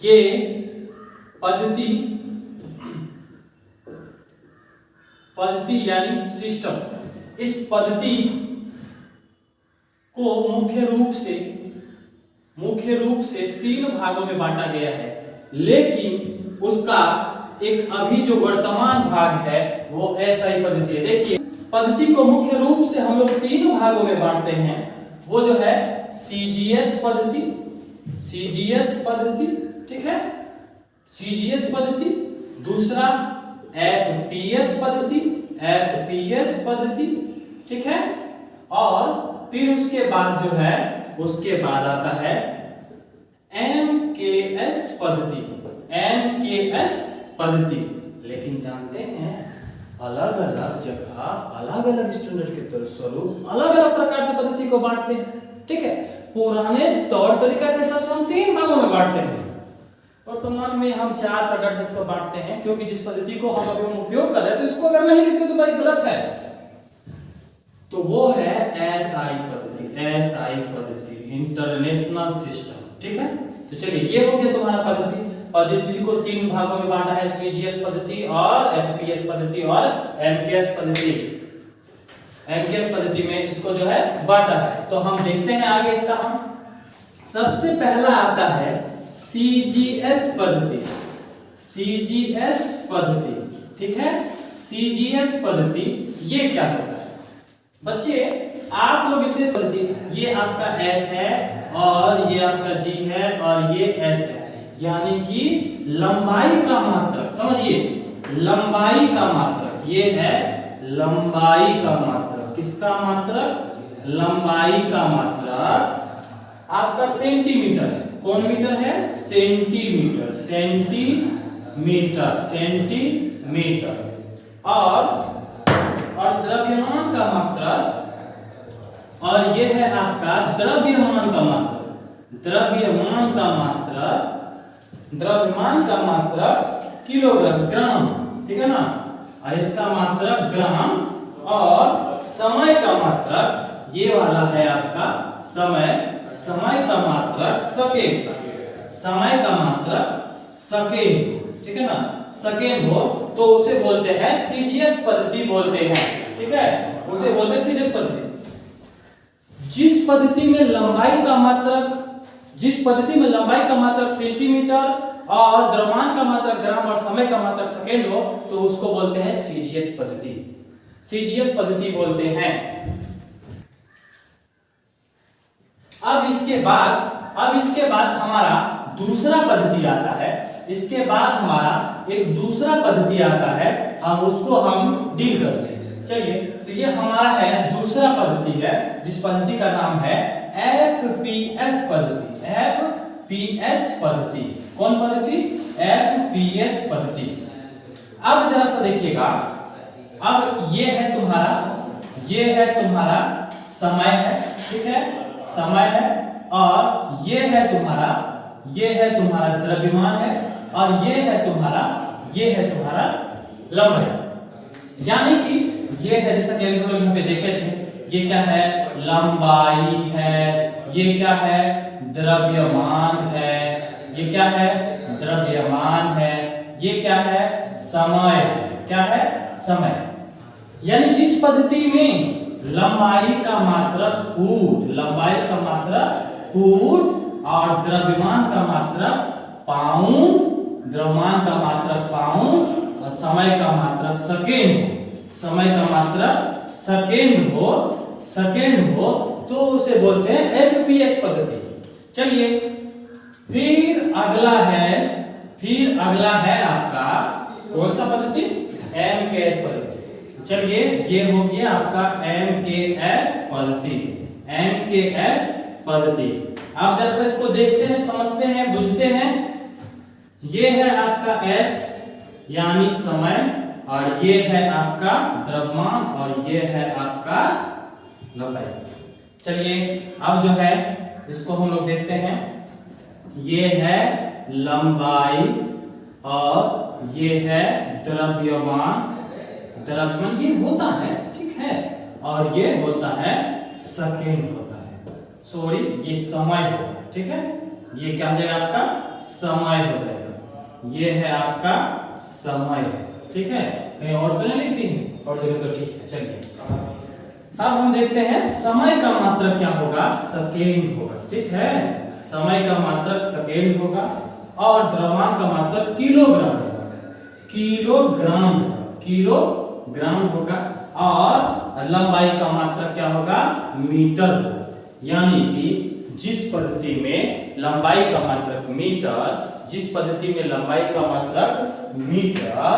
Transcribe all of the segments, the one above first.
के पद्धति यानी सिस्टम, इस पद्धति को मुख्य रूप से 3 भागों में बांटा गया है, लेकिन उसका एक अभी जो वर्तमान भाग है वो एसआई पद्धति है। देखिए पद्धति को मुख्य रूप से हम लोग 3 भागों में बांटते हैं, वो जो है सीजीएस पद्धति, ठीक है, सीजीएस पद्धति, दूसरा एफपीएस पद्धति, ठीक है, और फिर उसके बाद जो है उसके बाद आता है एमकेएस पद्धति। लेकिन जानते हैं अलग अलग जगह अलग अलग स्टैंडर्ड के स्वरूप अलग अलग प्रकार से पद्धति को बांटते हैं, ठीक है। पुराने तौर तरीका के हिसाब से हम 3 भागों में बांटते हैं, वर्तमान में हम 4 प्रकार से इसको बांटते हैं, क्योंकि जिस पद्धति को हम अभी उपयोग कर रहे हैं तो इसको अगर नहीं लिखते तो भाई गलत है। तो वो है एसआई पद्धति, इंटरनेशनल सिस्टम, ठीक है। तो चलिए ये हो गया तुम्हारा पद्धति को 3 भागों में बांटा है, सीजीएस पद्धति और एफपीएस पद्धति और एमकेएस पद्धति। एमकेएस पद्धति में इसको जो है बांटा है। तो हम देखते हैं आगे इसका। हम सबसे पहला आता है सीजीएस पद्धति, ठीक है। सीजीएस पद्धति ये क्या होता है बच्चे, आप लोग इसे ये आपका एस है और ये आपका जी है और ये एस है, यानी कि लंबाई का मात्रक, समझिए लंबाई का मात्रक, ये है लंबाई का मात्रक। किसका मात्रक? लंबाई का मात्रक आपका सेंटीमीटर है। कौन मीटर है? सेंटीमीटर। और द्रव्यमान का मात्रक, और ये है आपका द्रव्यमान का मात्रक किलोग्राम, ठीक है ना। और इसका मात्रक ग्राम, और समय का मात्रक ये वाला है आपका समय का मात्रक सेकेंड, ठीक है ना। सेकेंड हो तो उसे बोलते हैं सीजीएस पद्धति बोलते हैं, ठीक है, उसे बोलते हैं सीजीएस पद्धति। जिस पद्धति में लंबाई का मात्रक सेंटीमीटर और द्रव्यमान का मात्रक ग्राम और समय का मात्रक सेकेंड हो तो उसको बोलते हैं सीजीएस पद्धति बोलते हैं। अब इसके बाद हमारा दूसरा पद्धति आता है। इसके बाद हमारा एक दूसरा पद्धति आता है, हम डील करते हैं। चलिए, तो ये हमारा है दूसरा पद्धति है, जिस पद्धति का नाम है एफपीएस पद्धति। कौन पद्धति? एफपीएस पद्धति। अब जरा सा देखिएगा, अब ये है तुम्हारा समय है, ठीक है, समय है, और ये है तुम्हारा द्रव्यमान है, और ये है तुम्हारा लंबाई। यानी कि ये है, जैसा कि हम लोग यहाँ पे देखे थे, ये क्या है? लंबाई है, ये क्या है? द्रव्यमान है, ये क्या है? द्रव्यमान है, ये क्या है? समय है। क्या है? समय। यानी जिस पद्धति में लंबाई का मात्रक फुट और द्रव्यमान का मात्रक पाउंड और समय का मात्रक सेकेंड हो तो उसे बोलते हैं एफपीएस पद्धति। चलिए, फिर अगला है आपका कौन सा पद्धति? एमकेएस पद्धति। चलिए, ये हो गया आपका एमकेएस पद्धति। आप जैसा इसको देखते हैं, समझते हैं, बुझते हैं। ये है आपका एस यानी समय, और ये है आपका द्रव्यमान, और ये है आपका लंबाई। चलिए, अब जो है इसको हम लोग देखते हैं। ये है लंबाई और ये है द्रव्यमान ये होता है, ठीक है, और ये होता है सेकेंड होता है, सॉरी ये समय होगा, ठीक है, ये क्या हो जाएगा आपका समय हो जाएगा। ये है आपका समय, ठीक है। कहीं और तो नहीं लिखी है, और जगह तो ठीक है। चलिए अब हम देखते हैं समय का मात्रक क्या होगा, सेकेंड होगा, ठीक है। समय का मात्रक सेकेंड होगा और द्रव्यमान का मात्रक किलोग्राम होगा, किलोग्राम होगा और लंबाई का मात्रक क्या होगा, मीटर होगा। यानी कि जिस पद्धति में लंबाई का मात्रक मीटर, जिस पद्धति में लंबाई का मात्रक मीटर,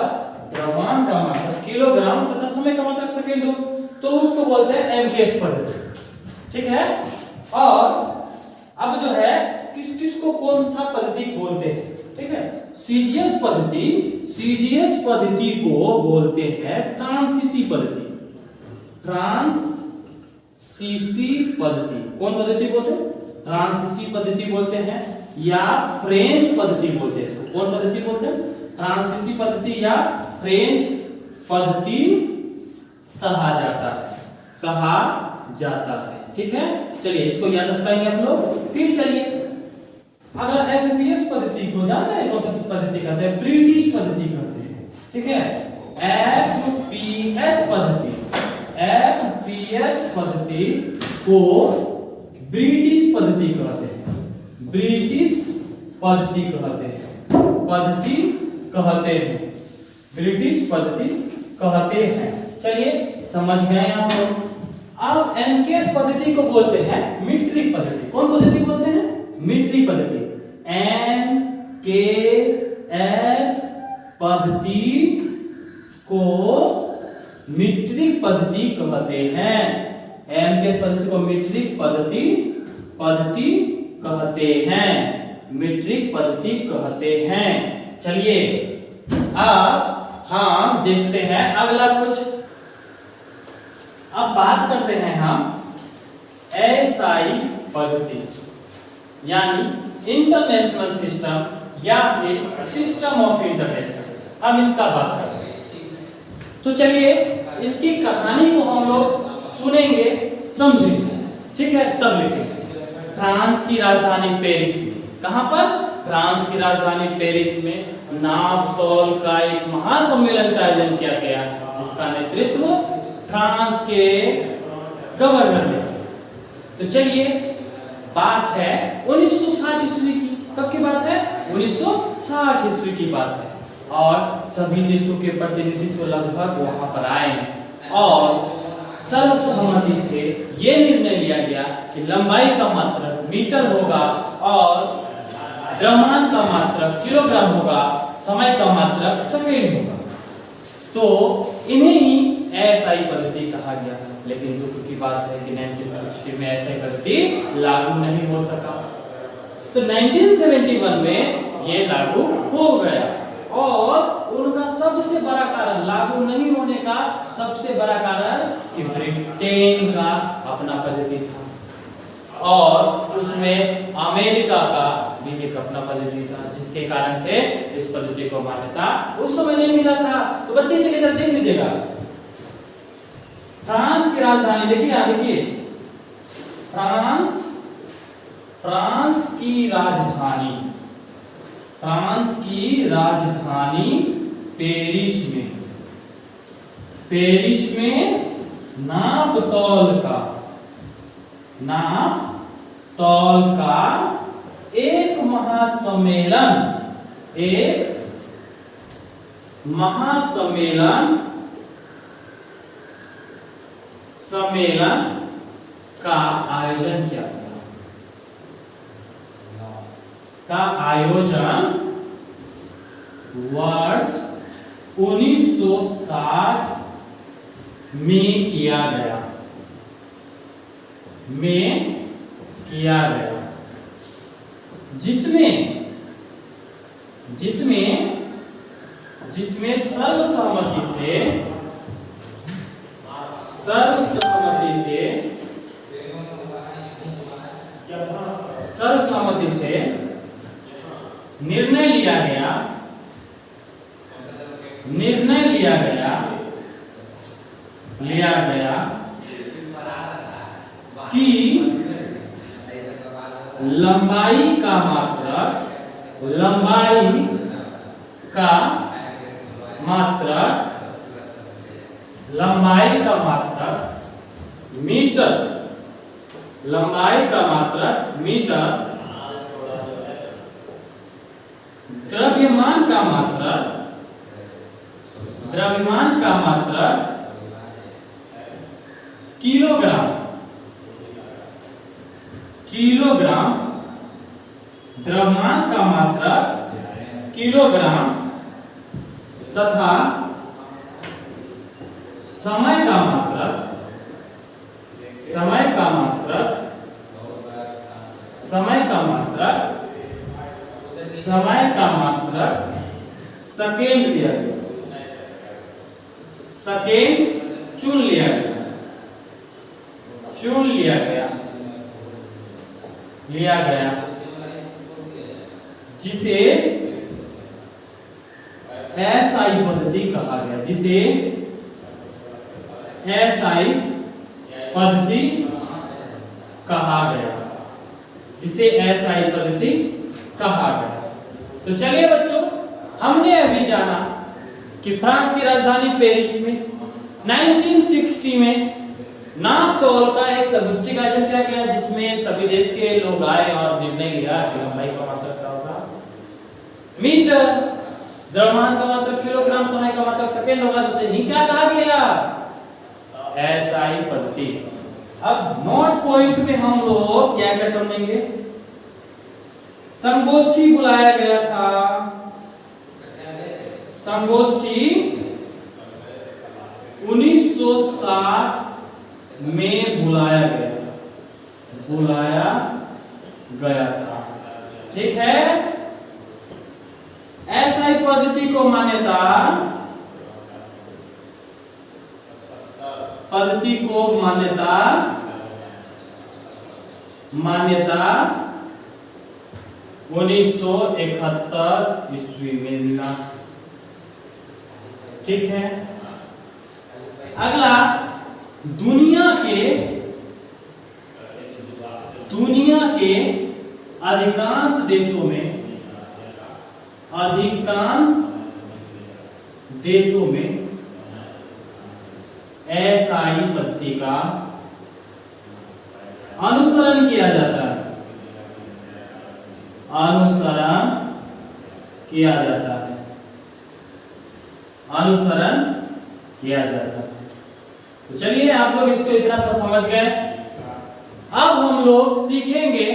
द्रव्यमान का मात्रक किलोग्राम तथा समय का मात्रक सेकेंड हो, तो उसको बोलते हैं एमकेएस पद्धति, ठीक है। और अब जो है किस किस को कौन सा पद्धति बोलते हैं, ठीक है। सीजीएस पद्धति को बोलते हैं ट्रांसीसी पद्धति, ट्रांसीसी पद्धति। कौन पद्धति बोलते हैं, ट्रांसीसी पद्धति बोलते हैं, या फ्रेंच पद्धति बोलते हैं। इसको कौन पद्धति बोलते हैं, ट्रांसीसी पद्धति या फ्रेंच पद्धति कहा जाता है, ठीक है। चलिए इसको याद रख पाएंगे आप लोग। फिर चलिए अगर एमपीएस पद्धति को जानते हैं, कौन सा पद्धति कहते हैं, ब्रिटिश पद्धति कहते हैं, ठीक है। एमपीएस पद्धति को ब्रिटिश पद्धति कहते हैं, ब्रिटिश पद्धति कहते हैं। चलिए समझ गए आप लोग। अब एमकेएस पद्धति को बोलते हैं मीट्रिक पद्धति। कौन पद्धति बोलते हैं, मीट्रिक पद्धति। एमकेएस पद्धति को मीट्रिक पद्धति कहते हैं, एमकेएस पद्धति को मीट्रिक पद्धति कहते हैं। चलिए अब हम देखते हैं अगला कुछ। अब बात करते हैं हम एसआई पद्धति, यानी इंटरनेशनल सिस्टम या फिर सिस्टम ऑफ इंटरनेशनल, हम इसका बात करते हैं। तो चलिए इसकी कहानी को हम लोग सुनेंगे, समझेंगे, ठीक है, तब लिखेंगे। फ्रांस की राजधानी पेरिस में, कहां पर, फ्रांस की राजधानी पेरिस में नापतोल का एक महासम्मेलन का आयोजन किया गया, जिसका नेतृत्व फ्रांस के गवर्नर ने। तो चलिए बात है 1960 ईस्वी की। कब की बात है, 1960 ईस्वी की बात है। और सभी देशों के प्रतिनिधित्व लगभग वहां पर आए और सर्वसम्मति से यह निर्णय लिया गया कि लंबाई का मात्रक मीटर होगा और द्रव्यमान का मात्रक किलोग्राम होगा, समय का मात्रक सेकेंड होगा। तो इन्हें ही एसआई पद्धति कहा गया। लेकिन दुख की बात है कि 1960 में एसआई पद्धति लागू नहीं हो सका। तो 1971 में ये लागू हो गया और उनका सबसे बड़ा कारण, लागू नहीं होने का सबसे बड़ा कारण कि ब्रिटेन का अपना पद्धति था और उसमें अमेरिका का भी एक अपना पद्धति था, जिसके कारण से इस पद्धति को मान्यता उस समय नहीं मिला था। तो बच्चे चलिए जरा देख लीजिएगा, फ्रांस की राजधानी देखिए, यहां देखिए, फ्रांस की राजधानी पेरिस में नापतोल का एक सम्मेलन का आयोजन किया गया, वर्ष 1960 में किया गया, जिसमें सर्वसम्मति से निर्णय लिया गया कि लंबाई का मात्रक लंबाई का मात्रक, लंबाई का मात्रक मीटर, लंबाई का मात्रक मीटर, द्रव्यमान का मात्रक, द्रव्यमान का मात्रक किलोग्राम, किलोग्राम, द्रव्यमान का मात्रक किलोग्राम तथा समय का मात्रक, समय का मात्रक, समय का मात्रक, समय का मात्रक सेकेंड लिया गया, सेकेंड चुन लिया गया, चुन लिया गया, लिया गया, जिसे एसआई पद्धति कहा गया, जिसे एसआई पद्धति कहा गया, जिसे एसआई पद्धति कहा गया। तो चलिए बच्चों, हमने अभी जाना कि फ्रांस की राजधानी पेरिस में 1960 में नाप तोल का एक संगोष्ठी का आयोजन किया गया, जिसमें सभी देश के लोग आए और निर्णय लिया कि लंबाई का मात्रक क्या होगा मीटर, द्रव्यमान का मात्रक किलोग्राम, समय का मात्रक सेकंड होगा, तो उसे ही क्या कहा गया, एसआई पद्धति। अब नोट पॉइंट में हम लोग क्या क्या समझेंगे, संगोष्ठी बुलाया गया था, संगोष्ठी 1960 में बुलाया गया था, ठीक है। एसआई पद्धति को मान्यता, पद्धति को मान्यता 1971 ईस्वी में मिला, ठीक है। अगला, दुनिया के अधिकांश देशों में एसआई पद्धति का अनुसरण किया जाता है, अनुसरण किया जाता है, अनुसरण किया जाता है। तो चलिए, आप लोग इसको इतना सा समझ गए। अब हम लोग सीखेंगे